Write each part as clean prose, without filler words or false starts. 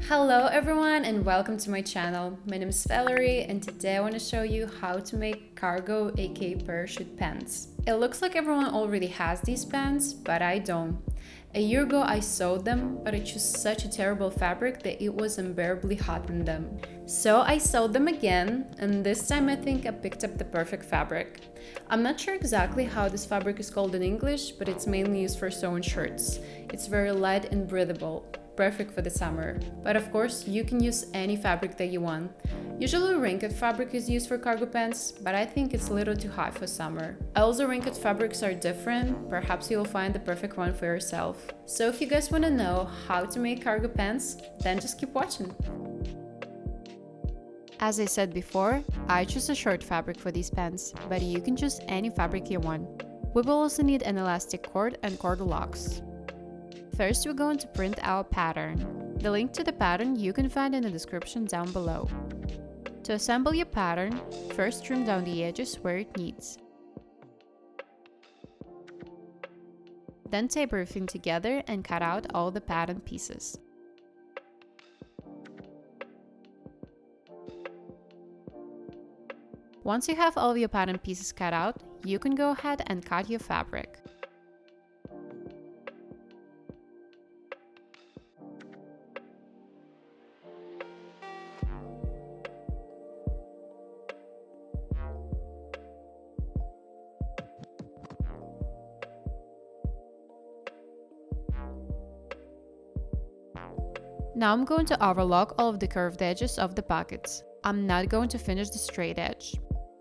Hello everyone and welcome to my channel. My name is Valerie and today I want to show you how to make cargo aka parachute pants. It looks like everyone already has these pants, but I don't. A year ago I sewed them, but I chose such a terrible fabric that it was unbearably hot in them. So I sewed them again, and this time I think I picked up the perfect fabric. I'm not sure exactly how this fabric is called in English, but it's mainly used for sewing shirts. It's very light and breathable. Perfect for the summer. But of course, you can use any fabric that you want. Usually wrinkled fabric is used for cargo pants, but I think it's a little too hot for summer. Also, wrinkled fabrics are different, perhaps you'll find the perfect one for yourself. So if you guys want to know how to make cargo pants, then just keep watching. As I said before, I choose a short fabric for these pants, but you can choose any fabric you want. We will also need an elastic cord and cord locks. First, we're going to print our pattern. The link to the pattern you can find in the description down below. To assemble your pattern, first trim down the edges where it needs. Then tape everything together and cut out all the pattern pieces. Once you have all of your pattern pieces cut out, you can go ahead and cut your fabric. Now I'm going to overlock all of the curved edges of the pockets. I'm not going to finish the straight edge.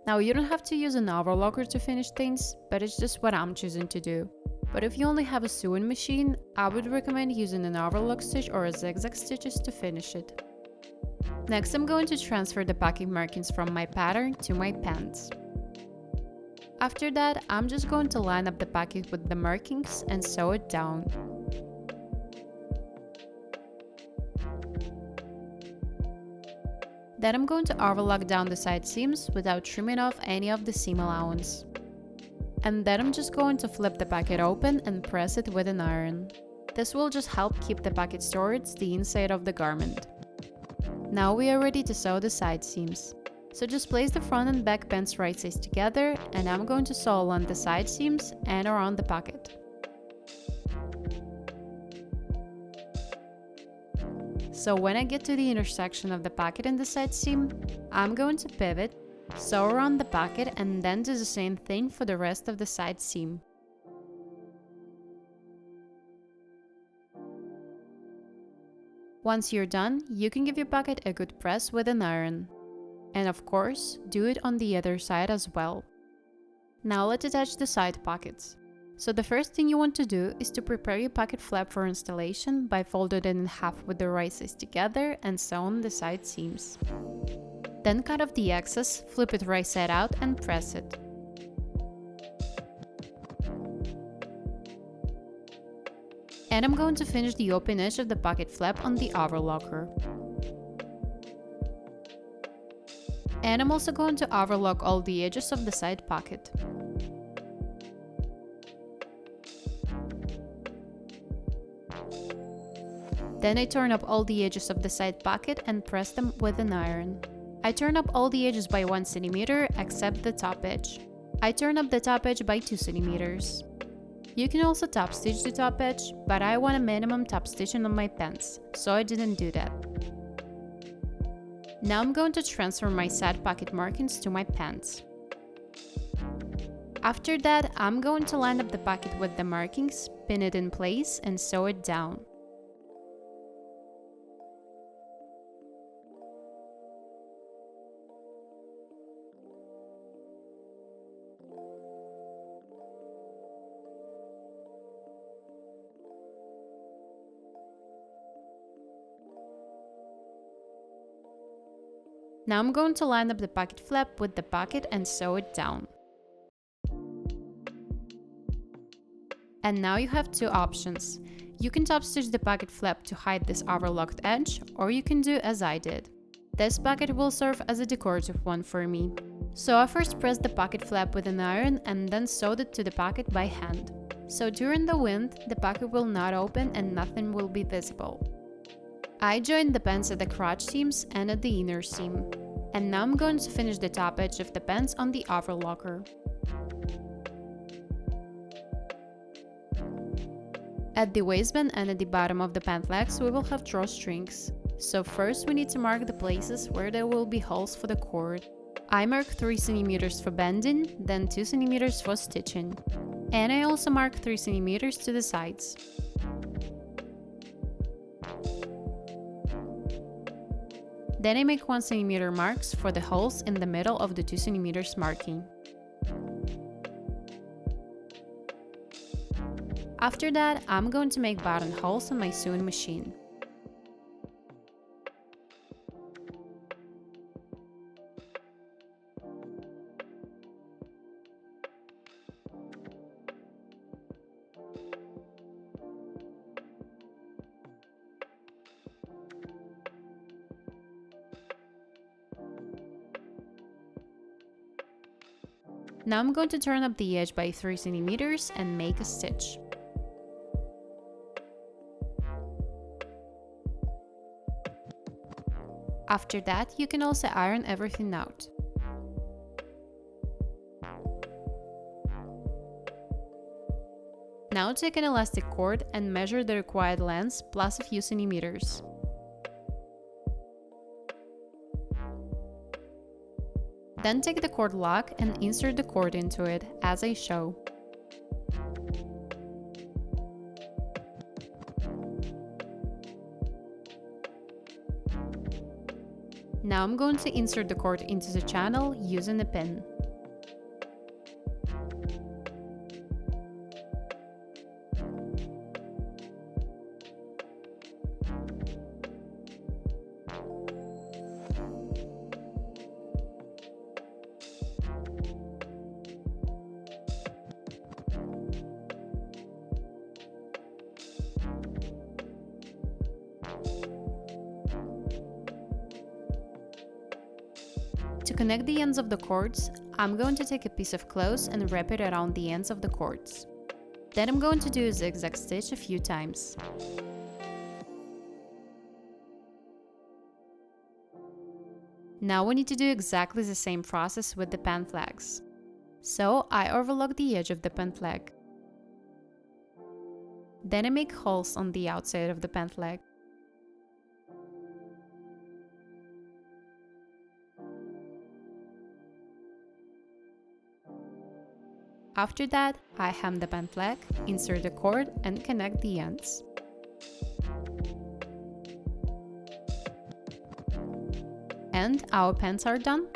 Now you don't have to use an overlocker to finish things, but it's just what I'm choosing to do. But if you only have a sewing machine, I would recommend using an overlock stitch or a zigzag stitches to finish it. Next, I'm going to transfer the pocket markings from my pattern to my pants. After that, I'm just going to line up the pocket with the markings and sew it down. Then I'm going to overlock down the side seams without trimming off any of the seam allowance. And then I'm just going to flip the pocket open and press it with an iron. This will just help keep the pocket towards the inside of the garment. Now we are ready to sew the side seams. So just place the front and back pants right sides together, and I'm going to sew along the side seams and around the pocket. So when I get to the intersection of the pocket and the side seam, I'm going to pivot, sew around the pocket, and then do the same thing for the rest of the side seam. Once you're done, you can give your pocket a good press with an iron. And of course, do it on the other side as well. Now let's attach the side pockets. So the first thing you want to do is to prepare your pocket flap for installation by folding it in half with the right sides together and sew on the side seams. Then cut off the excess, flip it right side out and press it. And I'm going to finish the open edge of the pocket flap on the overlocker. And I'm also going to overlock all the edges of the side pocket. Then I turn up all the edges of the side pocket and press them with an iron. I turn up all the edges by 1 cm except the top edge. I turn up the top edge by 2 cm. You can also top stitch the top edge, but I want a minimum top stitching on my pants, so I didn't do that. Now I'm going to transfer my side pocket markings to my pants. After that, I'm going to line up the pocket with the markings, pin it in place and sew it down. Now I'm going to line up the pocket flap with the pocket and sew it down. And now you have two options. You can top stitch the pocket flap to hide this overlocked edge, or you can do as I did. This pocket will serve as a decorative one for me. So I first pressed the pocket flap with an iron and then sewed it to the pocket by hand. So during the wind, the pocket will not open and nothing will be visible. I joined the pants at the crotch seams and at the inner seam. And now I'm going to finish the top edge of the pants on the overlocker. At the waistband and at the bottom of the pant legs we will have drawstrings. So first we need to mark the places where there will be holes for the cord. I mark 3 cm for bending, then 2 cm for stitching. And I also mark 3 cm to the sides. Then I make 1 cm marks for the holes in the middle of the 2 cm marking. After that, I'm going to make button holes on my sewing machine. Now I'm going to turn up the edge by 3 cm and make a stitch. After that, you can also iron everything out. Now take an elastic cord and measure the required length plus a few centimeters. Then take the cord lock and insert the cord into it, as I show. Now I'm going to insert the cord into the channel using a pin. To connect the ends of the cords, I'm going to take a piece of cloth and wrap it around the ends of the cords. Then I'm going to do a zigzag stitch a few times. Now we need to do exactly the same process with the pant legs. So I overlock the edge of the pant leg. Then I make holes on the outside of the pant leg. After that, I hem the pant leg, insert the cord and connect the ends. And our pants are done.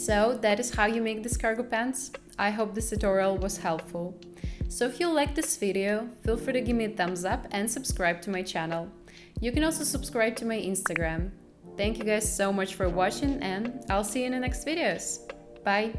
So that is how you make these cargo pants. I hope this tutorial was helpful. So if you like this video, feel free to give me a thumbs up and subscribe to my channel. You can also subscribe to my Instagram. Thank you guys so much for watching and I'll see you in the next videos. Bye!